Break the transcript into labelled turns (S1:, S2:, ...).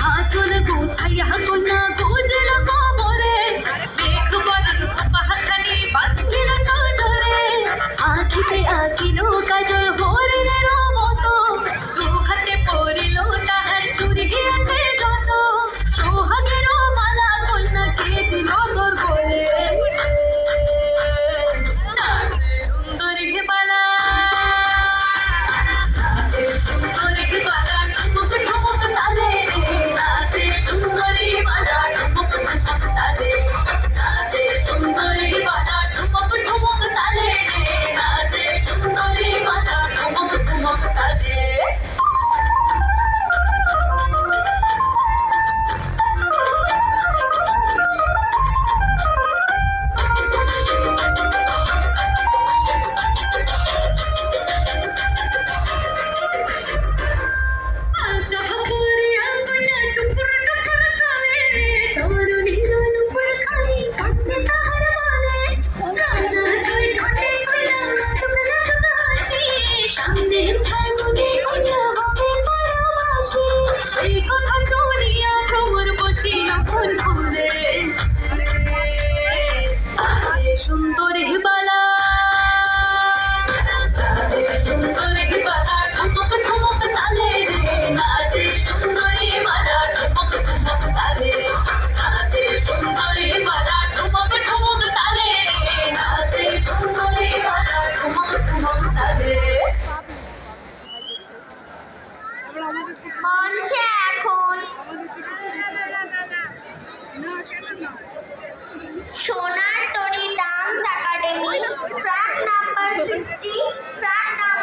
S1: আচল গোছাইয়া কন্যা গোজল কোমরে মেঘ বরণ পাহাখানি বাঁধিল নজরে আঁখিতে আঁকিল কাজল হরিণের মতো দু হাতে পড়িল তাহার চুরি আছে যত সোহাগের মালা কন্যাকে দিল তোর বলে সুন্দরী বালা সুন্দরী বালা ঠুমক ঠুমক তালে নাচে সুন্দরী বালা ঠুমক ঠুমক তালে নাচে সুন্দরী বালা ঠুমক ঠুমক তালে নাচে সুন্দরী বালা ঠুমক ঠুমক তালে সুন্দরী বালা সুন্দরী বালা ঠুমক ঠুমক তালে নাচে সুন্দরী বালা ঠুমক ঠুমক তালে নাচে সুন্দরী বালা ঠুমক ঠুমক তালে নাচে সুন্দরী বালা ঠুমক ঠুমক তালে
S2: মঞ্চে এখন Sonar Tori dance academy track number 60 track